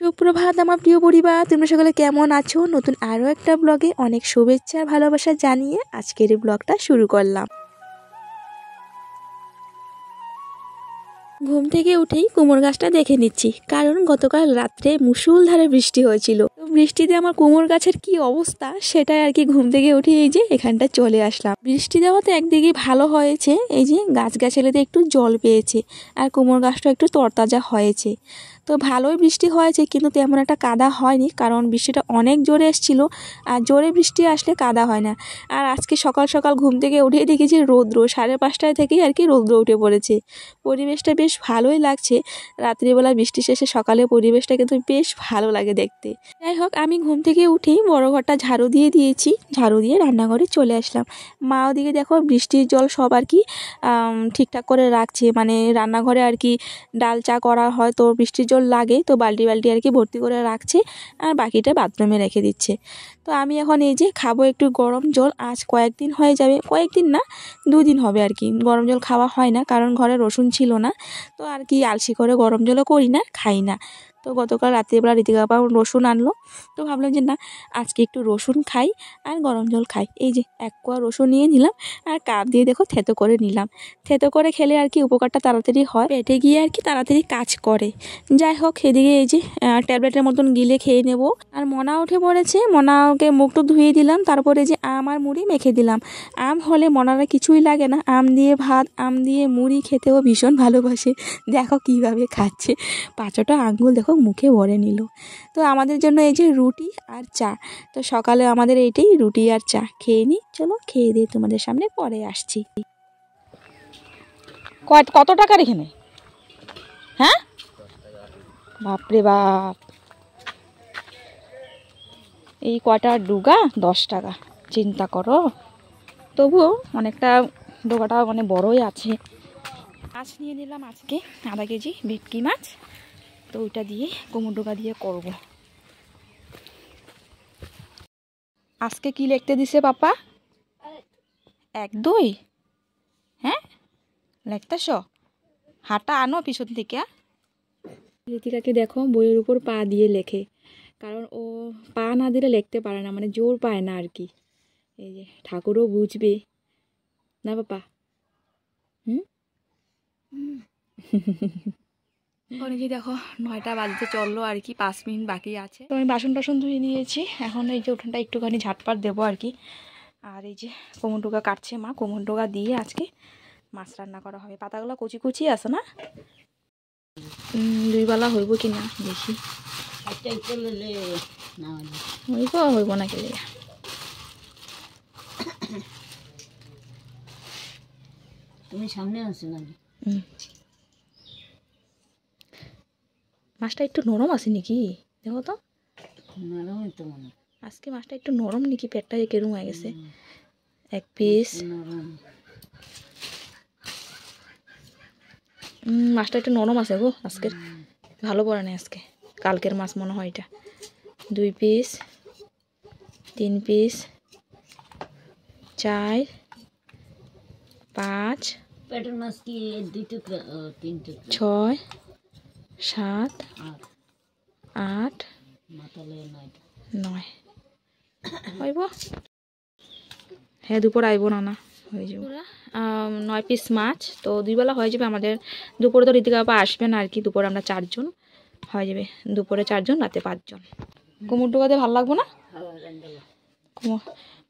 সুপ্রভাত আমার প্রিয় পরিবার, তোমরা সকলে কেমন আছো? নতুন আরও একটা ব্লগে অনেক শুভেচ্ছা আর ভালোবাসা জানিয়ে আজকের এই ব্লগটা শুরু করলাম। ঘুম থেকে উঠেই কুমড়ো গাছটা দেখে নিচ্ছি, কারণ গতকাল রাত্রে মুষলধারে বৃষ্টি হয়েছিল। তো বৃষ্টিতে আমার কুমড়ো গাছের কি অবস্থা সেটাই আর কি ঘুম থেকে উঠে এই যে এখানটা চলে আসলাম। বৃষ্টি দেওয়াতে একদিকে ভালো হয়েছে, এই যে গাছগাছালিতে একটু জল পেয়েছে আর কুমড়ো গাছটা একটু তরতাজা হয়েছে। তো ভালোই বৃষ্টি হয়েছে, কিন্তু তেমন একটা কাদা হয়নি, কারণ বৃষ্টিটা অনেক জোরে এসেছিলো আর জোরে বৃষ্টি আসলে কাদা হয় না। আর আজকে সকাল সকাল ঘুম থেকে উঠে দেখেছি রৌদ্র, 5:30টায় থেকেই আর কি রৌদ্র উঠে পড়েছে। পরিবেশটা বেশ ভালোই লাগছে। রাত্রিবেলা বৃষ্টি শেষে সকালে পরিবেশটা কিন্তু বেশ ভালো লাগে দেখতে। যাই হোক, আমি ঘুম থেকে উঠেই বড় ঘরটা ঝাড়ু দিয়ে দিয়েছি, ঝাড়ু দিয়ে রান্নাঘরে চলে আসলাম। মা ওদিকে দেখো বৃষ্টির জল সব আর কি ঠিকঠাক করে রাখছে, মানে রান্নাঘরে আর কি ডাল চা করা হয় তো বৃষ্টির জল লাগে, তো বালতি বালতি আর কি ভর্তি করে রাখছে আর বাকিটা বাথরুমে রেখে দিচ্ছে। তো আমি এখন এই যে খাবো একটু গরম জল। আজ কয়েকদিন হয়ে যাবে, কয়েকদিন না 2 দিন হবে আর কি গরম জল খাওয়া হয় না, কারণ ঘরে রসুন ছিল না। তো আর কি আলসি করে গরম জলও করি না, খাই না। তো গতকাল রাত্রিবেলা ঋতিকা বাবা রসুন আনলো, তো ভাবলাম যে না আজকে একটু রসুন খাই আর গরম জল খাই। এই যে 1 কোয়া রসুন নিয়ে নিলাম আর কাপ দিয়ে দেখো থেতো করে নিলাম। থেতো করে খেলে আর কি উপকারটা তাড়াতাড়ি হয়, পেটে গিয়ে আর কি তাড়াতাড়ি কাজ করে। যাই হোক, এদিকে এই যে ট্যাবলেটের মতন গিলে খেয়ে নেব। আর মনা উঠে পড়েছে, মনাকে মুখটুক ধুয়ে দিলাম, তারপরে যে আম আর মুড়ি মেখে দিলাম। আম হলে মনারা কিছুই লাগে না, আম দিয়ে ভাত, আম দিয়ে মুড়ি খেতেও ভীষণ ভালোবাসে। দেখো কিভাবে খাচ্ছে, 5টা আঙ্গুল দেখো মুখে ভরে নিল। তো আমাদের জন্য এই যে রুটি আর চা, তো সকালে আমাদের এইটাই রুটি আর চা খেয়ে নিই। চলো খেয়ে দিয়ে তোমাদের সামনে পরে আসছি। কত টাকার এখানে? হ্যাঁ, বাপরে বাপ, এই কটা ডুগা 10 টাকা, চিন্তা করো। তবুও অনেকটা ডোগাটা মানে বড়ই আছে। মাছ নিয়ে নিলাম আজকে 1/2 কেজি ভেটকি মাছ, তো ওইটা দিয়ে কুমড়ো ডোগা দিয়ে করব। আজকে কি লিখতে দিছে পাপা? 1 2। হ্যাঁ লিখতেছ, হাঁটা আনো পিছন থেকে। ঋতিকাকে দেখো বইয়ের উপর পা দিয়ে লেখে, কারণ ও পা না দিলে লিখতে পারে না, মানে জোর পায় না আর কি। এই যে ঠাকুরও বুঝবে না পাপা। ওখানে যে দেখো 9টা বাজতে চললো আর কি, 5 মিনিট বাকি আছে। তো আমি বাসন টাসন ধুয়ে নিয়েছি, এখন এই যে উঠানটা একটুখানি ঝাটপাট দেবো আর কি। আর এই যে কুমড়ো ডোগা কাটছে মা, কুমড়ো ডোগা দিয়ে আজকে মাছ রান্না করা হবে। পাতাগুলো কচি কচি আছে না, 2 বেলা হইব কি না বেশি হইব না কেলে। তুমি সামনে আছো না? মাছটা একটু নরম আছে নাকি দেখো তো, নরমই তো মনে। আজকে মাছটা একটু নরম নাকি, পেটটা কেরম হয়ে গেছে। 1 পিস মাছটা একটু নরম আছে গো, আজকের ভালো পড়ে না আজকে, কালকের মাছ মনে হয় এটা। 2 পিস, 3 পিস, 4 5 পেটের মাছ কি 2 টুকরা 3 টুকরা 6 7 8 মাতালে 9 হইব। হ্যাঁ দুপুর আইব না হয়ে যাবে। 9 পিস মাছ, তো 2 বেলা হয়ে যাবে আমাদের। দুপুরে তো ঋতিকা বাবা আসবে না আর কি, দুপুরে আমরা 4 জন হয়ে যাবে, দুপুরে 4 জন, রাতে 5 জন। কুমড়ো ডোগা দিয়ে ভালো লাগবো না,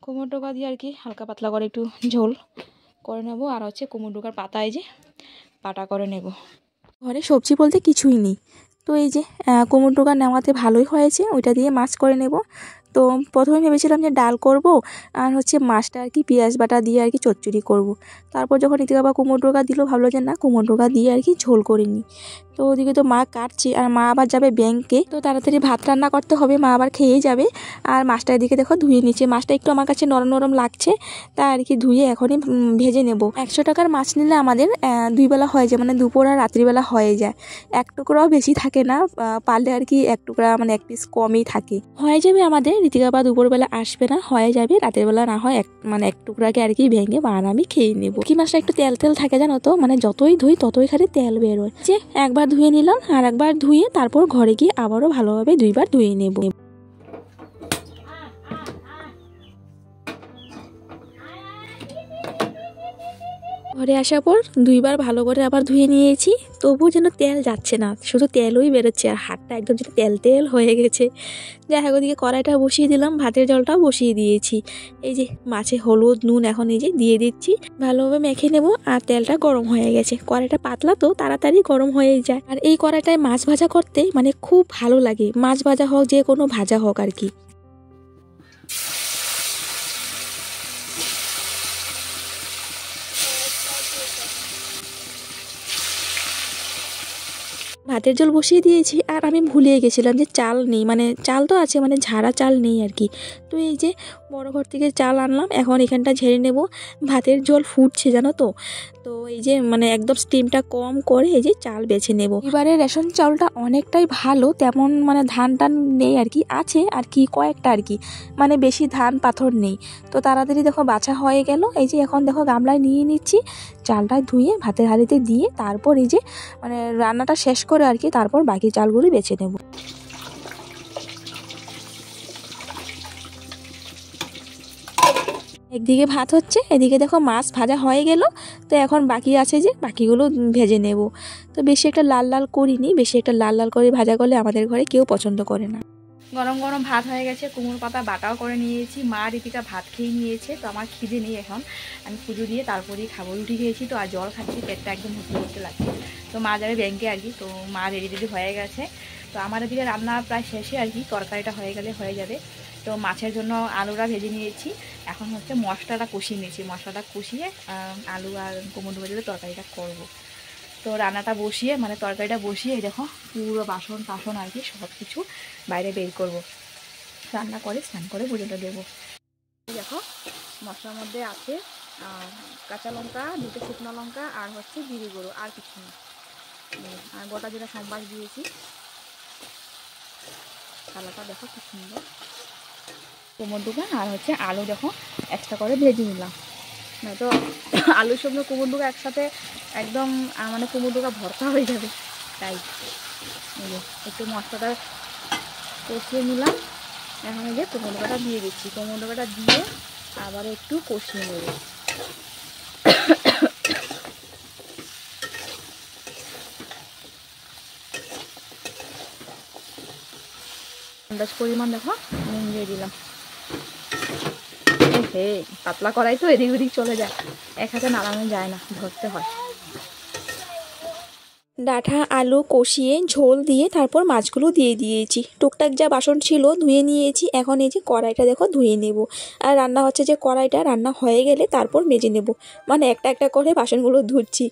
কুমড়ো ডোগা দিয়ে আর কি হালকা পাতলা করে একটু ঝোল করে নেব। আর হচ্ছে কুমড়ো ডোগার পাতায় যে পাটা করে নেব। ঘরে সবজি বলতে কিছুই নেই, তো এই যে কুমড়ো ডোগা নেওয়াতে ভালোই হয়েছে, ওইটা দিয়ে মাছ করে নেব। তো প্রথমে ভেবেছিলাম যে ডাল করব আর হচ্ছে মাছটা আর কি পেঁয়াজ বাটা দিয়ে আর কি চচ্চড়ি করব। তারপর যখন ঋতিকা বাবা কুমড়ো ডোগা দিল, ভাবলো যে না কুমড়ো ডোগা দিয়ে আর কি ঝোল করে নিই। তো ওদিকে তো মা কাটছে আর মা আবার যাবে ব্যাংকে, তো তাড়াতাড়ি ভাত রান্না করতে হবে, মা আবার খেয়েই যাবে। আর মাছটা এদিকে দেখো ধুয়ে নিচ্ছে, মাছটা একটু আমার কাছে নরম নরম লাগছে, তা আর কি ধুয়ে এখনই ভেজে নেব। 100 টাকার মাছ নিলে আমাদের 2 বেলা হয়ে যায়, মানে দুপুর আর রাত্রিবেলা হয়ে যায়। 1 টুকরাও বেশি থাকে না, পারলে আর কি 1 টুকরা মানে 1 পিস কমই থাকে, হয়ে যাবে আমাদের। ঋতিকা বাবা দুপুরবেলা আসবে না, হয়ে যাবে। রাতের বেলা না হয় 1 টুকরাকে আর কি ভেঙে আমি খেয়ে নেব। কি মাছটা একটু তেল তেল থাকে জানো তো, মানে যতই ধুই ততই খালি তেল বেরোয়। যে একবার ধুয়ে নিলাম, আর একবার ধুয়ে তারপর ঘরে গিয়ে আবারও ভালোভাবে 2বার ধুয়ে নেব। ঘরে আসার পর 2বার ভালো করে আবার ধুয়ে নিয়েছি, তবুও যেন তেল যাচ্ছে না, শুধু তেলই বেরোচ্ছে আর হাতটা একদম যেন তেল তেল হয়ে গেছে। যাই হোক, ওদিকে কড়াইটা বসিয়ে দিলাম, ভাতের জলটাও বসিয়ে দিয়েছি। এই যে মাছে হলুদ নুন এখন এই যে দিয়ে দিচ্ছি, ভালোভাবে মেখে নেব। আর তেলটা গরম হয়ে গেছে, কড়াইটা পাতলা তো তাড়াতাড়ি গরম হয়ে যায়। আর এই কড়াইটায় মাছ ভাজা করতে মানে খুব ভালো লাগে, মাছ ভাজা হোক যে কোনো ভাজা হোক আর কি। ভাতের জল বসিয়ে দিয়েছি, আর আমি ভুলে গেছিলাম যে চাল নেই, মানে চাল তো আছে মানে ঝাড়া চাল নেই আর কি। তো এই যে বড় ঘর থেকে চাল আনলাম, এখন এখানটা ঝেড়ে নেব। ভাতের জল ফুটছে জানো তো, তো এই যে মানে একদম স্টিমটা কম করে এই যে চাল বেছে নেব। এবারে রেশন চাউলটা অনেকটাই ভালো, তেমন মানে ধান টান নেই আর কি, আছে আর কি কয়েকটা আর কি, মানে বেশি ধান পাথর নেই। তো তাড়াতাড়ি দেখো বাছা হয়ে গেল। এই যে এখন দেখো গামলায় নিয়ে নিচ্ছি, চালটা ধুয়ে ভাতের হাঁড়িতে দিয়ে তারপর এই যে মানে রান্নাটা শেষ করে আর কি, তারপর বাকি চালগুলো বেছে নেব। একদিকে ভাত হচ্ছে, এদিকে দেখো মাছ ভাজা হয়ে গেল। তো এখন বাকি আছে যে বাকিগুলো ভেজে নেব। তো বেশি একটা লাল লাল করিনি, বেশি একটা লাল লাল করে ভাজা করলে আমাদের ঘরে কেউ পছন্দ করে না। গরম গরম ভাত হয়ে গেছে, কুমড়ো পাতা বাটাও করে নিয়েছি, মা রীতিকা ভাত খেয়ে নিয়েছে। তো আমার খিদে নেই এখন, আমি পুজো দিয়ে তারপরেই খাবো। রুটি খেয়েছি তো আর জল খাচ্ছি, পেটটা একদম ভর্তি ভর্তি লাগছে। তো মা যাবে ব্যাংকে আর কি, তো মা রেডি রেডি হয়ে গেছে। তো আমার এদিকে রান্না প্রায় শেষে আর কি, তরকারিটা হয়ে গেলে হয়ে যাবে। তো মাছের জন্য আলুটা ভেজে নিয়েছি, এখন হচ্ছে মশলাটা কষিয়ে নিয়েছি। মশলাটা কষিয়ে আলু আর কুমড়ো ভেজে তরকারিটা করব। তো রান্নাটা বসিয়ে মানে তরকারিটা বসিয়ে দেখো পুরো বাসন টাসন আর কি সব কিছু বাইরে বের করব, রান্না করে স্নান করে পুজোটা দেবো। দেখো মশলার মধ্যে আছে কাঁচা লঙ্কা, 2টো শুকনো লঙ্কা, আর হচ্ছে জিরে গুঁড়ো, আর কিছু না। আর গোটা যেটা সম্বাস দিয়েছি। কালারটা দেখো খুব সুন্দর। কুমড়োটা আর হচ্ছে আলু দেখো এক্সট্রা করে ভেজে নিলাম, নয়তো আলুর সঙ্গে কুমড়োটা একসাথে একদম মানে কুমড়োটা ভর্তা হয়ে যাবে। তাই একটু মশলাটা কষিয়ে নিলাম। এখন এই যে কুমড়োটা দিয়ে দিচ্ছি, কুমড়োটা দিয়ে আবার একটু কষিয়ে নেব। আন্দাজ পরিমাণ দেখো নুন দিয়ে দিলাম। হে পাতলা করাই তো এদিক ওদিক চলে যায়, এক হাতে নাড়ানো যায় না, ধরতে হয়। ডাঁটা আলু কষিয়ে ঝোল দিয়ে তারপর মাছগুলো দিয়ে দিয়েছি। টুকটাক যা বাসন ছিল ধুয়ে নিয়েছি, এখন এই যে কড়াইটা দেখো ধুয়ে নেব। আর রান্না হচ্ছে যে কড়াইটা রান্না হয়ে গেলে তারপর মেজে নেব, মানে একটা একটা করে বাসনগুলো ধুচ্ছি,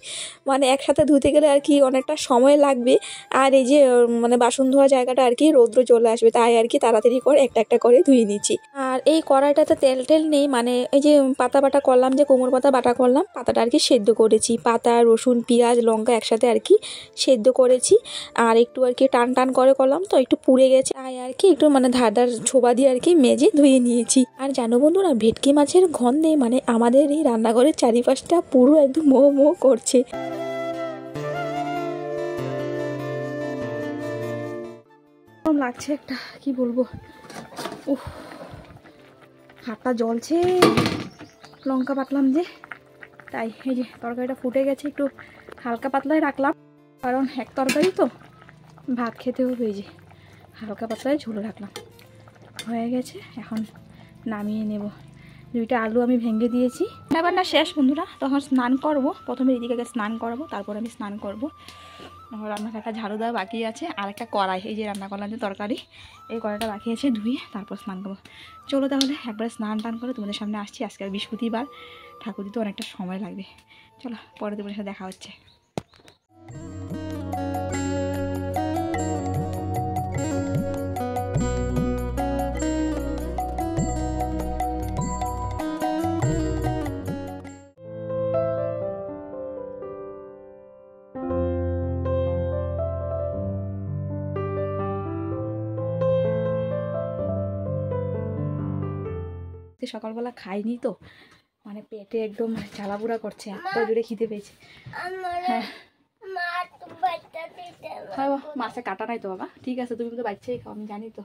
মানে একসাথে ধুতে গেলে আর কি অনেকটা সময় লাগবে। আর এই যে মানে বাসন ধোয়া জায়গাটা আর কি রৌদ্র চলে আসবে, তাই আর কি তাড়াতাড়ি করে একটা একটা করে ধুয়ে নিচ্ছি। আর এই কড়াইটাতে তেল টেল নেই, মানে এই যে পাতা বাটা করলাম, যে কুমড়ো পাতা বাটা করলাম, পাতাটা আর কি সেদ্ধ করেছি, পাতা রসুন পেঁয়াজ লঙ্কা একসাথে আর কি সেদ্ধ করেছি। আর একটু আর কি টান টান করে করলাম তো একটু পুড়ে গেছে, আর কি একটু মানে ধার ধার ছোবা দিয়ে আর কি মেজে ধুয়ে নিয়েছি। আর জানো বন্ধুরা, ভেটকি মাছের গন্ধে মানে আমাদের এই রান্নাঘরের চারিপাশটা পুরো একদম মোহ মোহ করছে। লাগছে একটা, কি বলবো, উফ হাতটা জ্বলছে, লঙ্কা বাটলাম যে তাই। এই যে তরকারিটা ফুটে গেছে, একটু হালকা পাতলায় রাখলাম, কারণ এক তরকারি তো ভাত খেতে হবে। এই যে হালকা পাতলায় ঝোল রাখলাম, হয়ে গেছে। এখন নামিয়ে নেব। 2টা আলু আমি ভেঙে দিয়েছি। এবার না শেষ বন্ধুরা, তখন স্নান করব। প্রথমে দিদিকে স্নান করাবো, তারপর আমি স্নান করব। রান্নাঘরটা ঝাড়ু দেওয়া বাকি আছে, আর একটা কড়াই এই যে রান্না করলাম যে তরকারি, এই কড়াইটা বাকি আছে, ধুয়ে তারপর স্নান করবো। চলো তাহলে একবার স্নান টান করে তোমাদের সামনে আসছি। আজকে আর বৃহস্পতিবার, ঠাকুর দিতে অনেকটা সময় লাগবে। চলো পরে তোমাদের সাথে দেখা হচ্ছে। সকালবেলা খাইনি তো, মানে পেটে একদম জ্বালাপুরা করছে, এত জোরে খিদে পেয়েছে। হ্যাঁ হ্যাঁ মাছে কাটা নাই তো বাবা, ঠিক আছে তুমি তো বাচ্চাই খাও আমি জানি তো।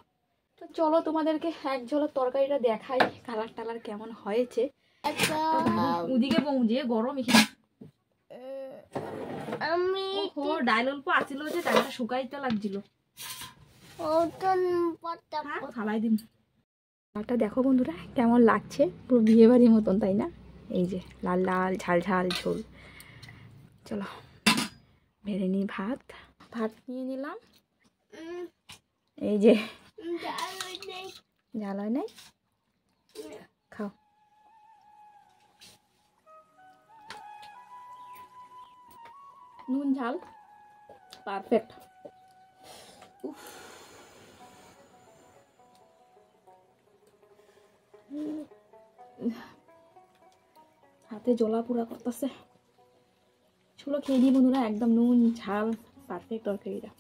তো চলো তোমাদেরকে এক ঝলক তরকারিটা দেখাই কালার টালার কেমন হয়েছে। ওদিকে বৌদি গরম এখানে ডাইল অল্প আসিল যে ডাইলটা শুকাইতে লাগছিল। ফালাই দিন। ডালটা দেখো বন্ধুরা কেমন লাগছে, পুরো বিয়ে বাড়ির মতন তাই না? এই যে লাল লাল ঝাল ঝাল ঝোল। চলো বেড়ে নিই ভাত। ভাত নিয়ে নিলাম, এই যে ঝাল হয় নাই, খাও। নুন ঝাল পারফেক্ট। হাতে জ্বলা পুরা করতেছে। চলো খেয়ে দিই বন্ধুরা, একদম নুন ঝাল পারফেক্ট তরকারিটা।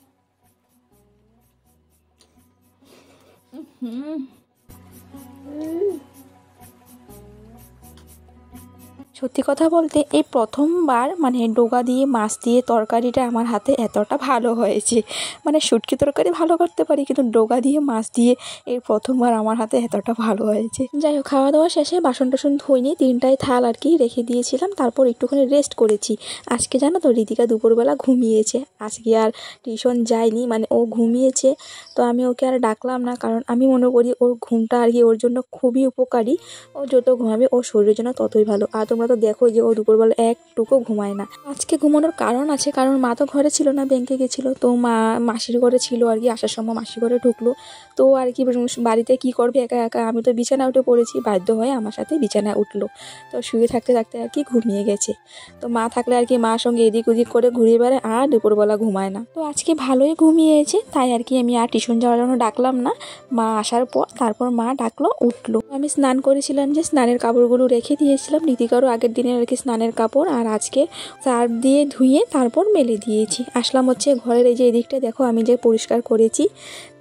সত্যি কথা বলতে এই প্রথমবার মানে ডোগা দিয়ে মাছ দিয়ে তরকারিটা আমার হাতে এতটা ভালো হয়েছে। মানে শুটকি তরকারি ভালো করতে পারি, কিন্তু ডোগা দিয়ে মাছ দিয়ে এই প্রথমবার আমার হাতে এতটা ভালো হয়েছে। যাই হোক, খাওয়া দাওয়া শেষে বাসন টাসন ধুইনি, 3টায় থাল আর কি রেখে দিয়েছিলাম, তারপর একটুখানি রেস্ট করেছি। আজকে জানো তো ঋতিকা দুপুরবেলা ঘুমিয়েছে, আজকে আর টিউশন যায়নি, মানে ও ঘুমিয়েছে। তো আমি ওকে আর ডাকলাম না, কারণ আমি মনে করি ওর ঘুমটা আর কি ওর জন্য খুবই উপকারী। ও যত ঘুমাবে ওর শরীরের জন্য ততই ভালো। আর তোমরা তো দেখো যে ও দুপুরবেলা একটুকু ঘুমায় না। আজকে ঘুমানোর কারণ আছে, কারণ মা তো ঘরে ছিল না, ব্যাংকে গেছিলো। তো মা মাসির ঘরে ছিল আর কি, আসার সময় মাসির ঘরে ঢুকলো। তো আর কি বাড়িতে কি করবে একা একা, আমি তো বিছানা উঠে পড়েছি, বাধ্য হয়ে আমার সাথে বিছানায় উঠলো। তো শুয়ে থাকতে থাকতে আর কি ঘুমিয়ে গেছে। তো মা থাকলে আর কি মার সঙ্গে এদিক ওদিক করে ঘুরিয়ে বেড়ায়, আর দুপুরবেলা ঘুমায় না। তো আজকে ভালোই ঘুমিয়েছে, তাই আর কি আমি আর টিউশন যাওয়ার জন্য ডাকলাম না। মা আসার পর তারপর মা ডাকলো, উঠলো। আমি স্নান করেছিলাম, যে স্নানের কাপড়গুলো রেখে দিয়েছিলাম, নীতিকারও আগের দিনের আর কি স্নানের কাপড়, আর আজকে সার্ফ দিয়ে ধুয়ে তারপর মেলে দিয়েছি। আসলাম হচ্ছে ঘরের এই যে এদিকটা দেখো আমি যে পরিষ্কার করেছি।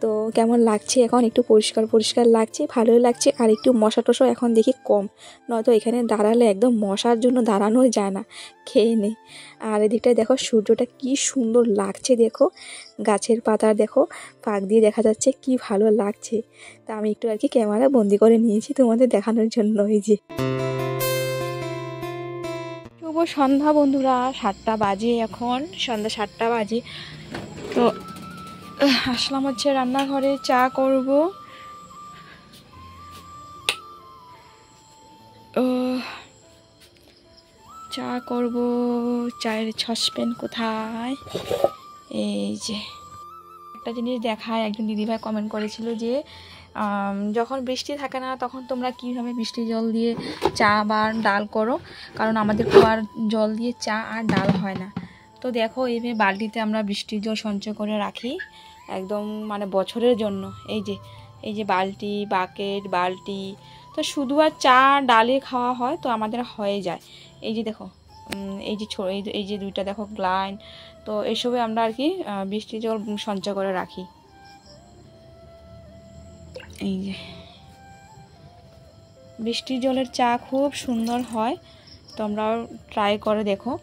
তো কেমন লাগছে এখন, একটু পরিষ্কার পরিষ্কার লাগছে, ভালোই লাগছে। আর একটু মশা টশা এখন দেখি কম, নয়তো এখানে দাঁড়ালে একদম মশার জন্য দাঁড়ানোই যায় না, খেয়ে নে। আর এদিকটায় দেখো সূর্যটা কি সুন্দর লাগছে, দেখো গাছের পাতা দেখো ফাঁক দিয়ে দেখা যাচ্ছে, কি ভালো লাগছে। তা আমি একটু আর কি ক্যামেরা বন্দি করে নিয়েছি তোমাদের দেখানোর জন্য। এই যে শুভ সন্ধ্যা বন্ধুরা, 7টা বাজে, এখন সন্ধ্যা 7টা বাজে। তো আসলাম হচ্ছে রান্নাঘরে, চা করব। চা করব, চায়ের সসপ্যান কোথায়? এই যে একটা জিনিস দেখায়, একজন দিদিভাই কমেন্ট করেছিল যে যখন বৃষ্টি থাকে না তখন তোমরা কীভাবে বৃষ্টি জল দিয়ে চা বা ডাল করো, কারণ আমাদের কুয়ার জল দিয়ে চা আর ডাল হয় না। তো দেখো এইভাবে বালতিতে আমরা বৃষ্টির জল সঞ্চয় করে রাখি একদম মানে বছরের জন্য। এই যে বালতি, বাকেট, বালতি, তো শুধু আর চা ডালে খাওয়া হয় তো আমাদের হয়ে যায়। এই যে দেখো এই যে 2টা দেখো গ্লাইন, তো এসবে আমরা আর কি বৃষ্টির জল সঞ্চয় করে রাখি। এই যে বৃষ্টির জলের চা খুব সুন্দর হয়, তোমরাও ট্রাই করে দেখো।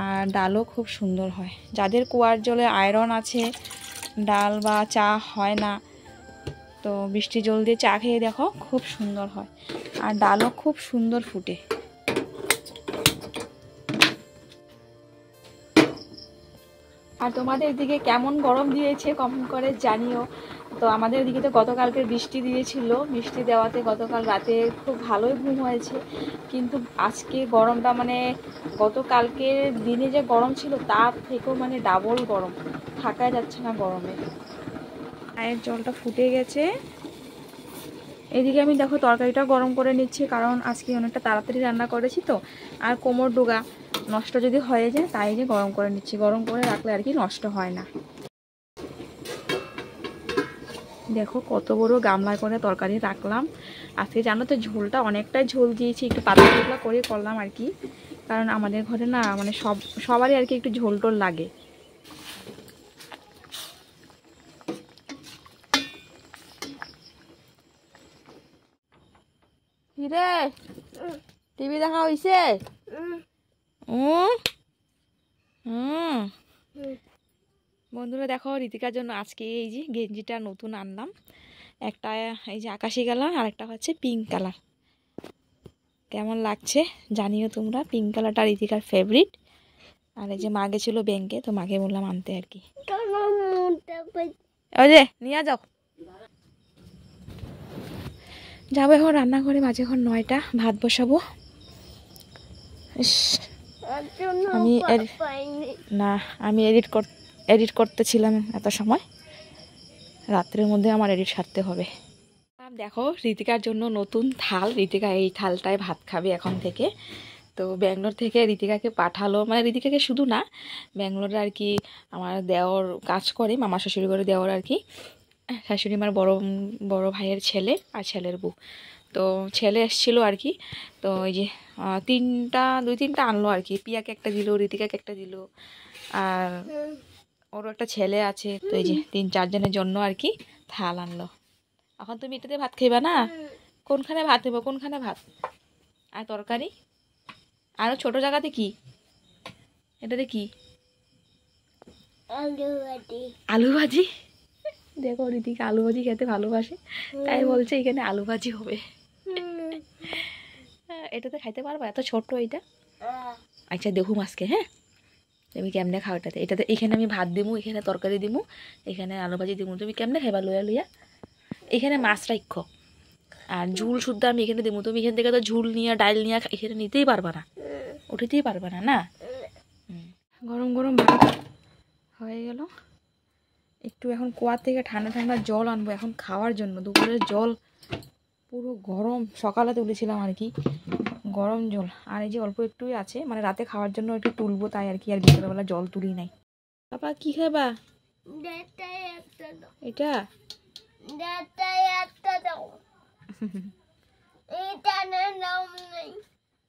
আর ডালও খুব সুন্দর হয়। যাদের কুয়ার জলে আয়রন আছে, ডাল বা চা হয় না, তো বৃষ্টির জল দিয়ে চা খেয়ে দেখো, খুব সুন্দর হয়। আর ডালও খুব সুন্দর ফুটে। আর তোমাদের দিকে কেমন গরম দিয়েছে কমেন্ট করে জানিও। তো আমাদের দিকে তো গতকালকে বৃষ্টি দিয়েছিল, বৃষ্টি দেওয়াতে গতকাল রাতে খুব ভালোই ঘুম হয়েছে। কিন্তু আজকে গরমটা মানে গতকালকে দিনে যে গরম ছিল তার থেকেও মানে ডাবল গরম, থাকা যাচ্ছে না গরমে। চায়ের জলটা ফুটে গেছে। এদিকে আমি দেখো তরকারিটা গরম করে নিচ্ছি, কারণ আজকে অনেকটা তাড়াতাড়ি রান্না করেছি তো। আর কোমর ডোগা নষ্ট যদি হয়ে যায় তাই যে গরম করে নিচ্ছি, গরম করে রাখলে আর কি নষ্ট হয় না। দেখো কত বড় গামলায় করে তরকারি রাখলাম। আজকে জানো তো ঝোলটা অনেকটাই ঝোল দিয়েছি, একটু পাতলা পাতলা করে করলাম আর কি, কারণ আমাদের ঘরে না মানে সবারই আর কি একটু ঝোল টোল লাগে। রে টিভি দেখা হয়েছে? বন্ধুরা দেখো, ঋতিকার জন্য আজকে এই যে গেঞ্জিটা নতুন আনলাম। একটা এই যে আকাশি কালার আর একটা হচ্ছে পিঙ্ক কালার। কেমন লাগছে জানিও তোমরা। পিঙ্ক কালারটা ঋতিকার ফেভারিট। আর এই যে মা গেছিলো ব্যাংকে, তো মাকে বললাম আনতে আর কি। ওই যে নিয়ে যাও। যাবো এখন রান্নাঘরে, বাজে এখন 9টা, ভাত বসাবো। আমি এডিট করতেছিলাম এত সময়, রাত্রের মধ্যে আমার এডিট সারতে হবে। দেখো ঋতিকার জন্য নতুন থাল। ঋতিকা এই থালটায় ভাত খাবে এখন থেকে। তো ব্যাঙ্গালোর থেকে ঋতিকাকে পাঠালো, মানে ঋতিকাকে শুধু না, ব্যাঙ্গালোরে আর কি আমার দেওর কাজ করে, মামা শ্বশুরি করে দেওর আর কি, শাশুড়ি মার বড় ভাইয়ের ছেলে আর ছেলের বউ। তো ছেলে এসেছিলো আর কি। তো ওই যে 2-3টা আনলো আর কি। পিয়াকে একটা দিল, ঋতিকাকে একটা দিল, আর ওরও একটা ছেলে আছে। তো এই যে 3-4 জনের জন্য আর কি থাল আনলো। এখন তুমি এটাতে ভাত খাইবা না? কোনখানে ভাত দেবো? কোনখানে ভাত আর তরকারি? আরও ছোট জায়গাতে কি? এটাতে কি? আলু ভাজি। দেখো ঋতিকা আলু ভাজি খেতে ভালোবাসে, তাই বলছে এখানে আলু ভাজি হবে। এটাতে খাইতে পারবা? এত ছোট এটা। আচ্ছা দেখুম আজকে, হ্যাঁ তুমি কেমনে খাও এটাতে। এখানে আমি ভাত দিমু, এখানে তরকারি দিমু, এখানে আলু ভাজি দিমু। তুমি কেমনে খাইবা লইয়া? এখানে মাছ রাখো, আর ঝুল শুদ্ধ আমি এখানে দিমু। তুমি এখান থেকে তো ঝুল নিয়ে ডাইল নিয়ে এখানে নিতেই পারবা না, উঠিতেই পারবা না। না গরম গরম ভাত হয়ে গেল। একটু এখন কুয়ার থেকে ঠান্ডা ঠান্ডা জল আনবো এখন খাওয়ার জন্য। দুপুরের জল পুরো গরম, সকালে তুলেছিলাম আর কি, গরম জল। আর এই যে অল্প একটুই আছে, মানে রাতে খাওয়ার জন্য একটু তুলবো তাই আর কি। আর বিকেলবেলা জল তুলি নাই। বাবা কি খাবা? এটা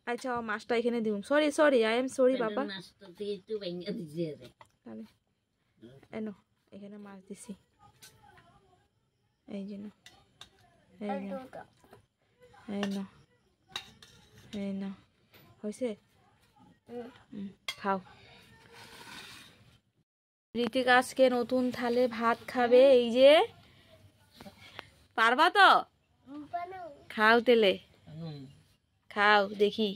আচ্ছা মাছটা এখানে দিন। সরি আই এম সরি বাবা। তাহলে এনো এখানে মাছ দিছি, এই জন্য এই না হয়েছে। খাও। ঋতিকা আজকে নতুন থালে ভাত খাবে। এই যে পারবা তো? খাও তেলে, খাও দেখি।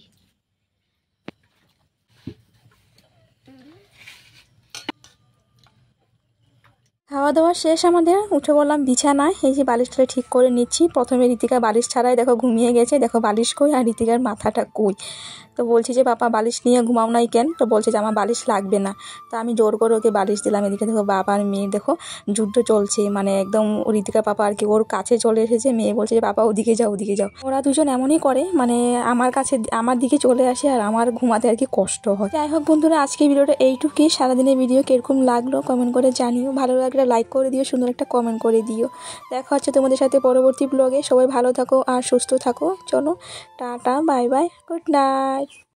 খাওয়া দাওয়া শেষ আমাদের, উঠে বললাম বিছানায়। এই যে বালিশটা ঠিক করে নিচ্ছি। প্রথমে ঋতিকা বালিশ ছাড়াই দেখো ঘুমিয়ে গেছে। দেখো বালিশ কই আর ঋতিকার মাথাটা কই। তো বলছি যে বাবা বালিশ নিয়ে ঘুমাও নাই কেন? তো বলছে যে আমার বালিশ লাগবে না। তো আমি জোর করে ওকে বালিশ দিলাম। এদিকে দেখো বাবা আর মেয়ে দেখো যুদ্ধ চলছে, মানে একদম ঋতিকা পাপা আর কি ওর কাছে চলে এসেছে। মেয়ে বলছে যে বাবা ওদিকে যাও। ওরা দুজন এমনই করে, মানে আমার দিকে চলে আসে আর আমার ঘুমাতে আর কি কষ্ট হয়। যাই হোক বন্ধুরা, আজকে ভিডিওটা এইটুকুই। সারাদিনের ভিডিও কিরকম লাগলো কমেন্ট করে জানিও। ভালো লাগলে লাইক করে দিও, সুন্দর একটা কমেন্ট করে দিও। দেখা হচ্ছে তোমাদের সাথে পরবর্তী ব্লগে। সবাই ভালো থাকো আর সুস্থ থাকো। চলো tata, bye bye, good night.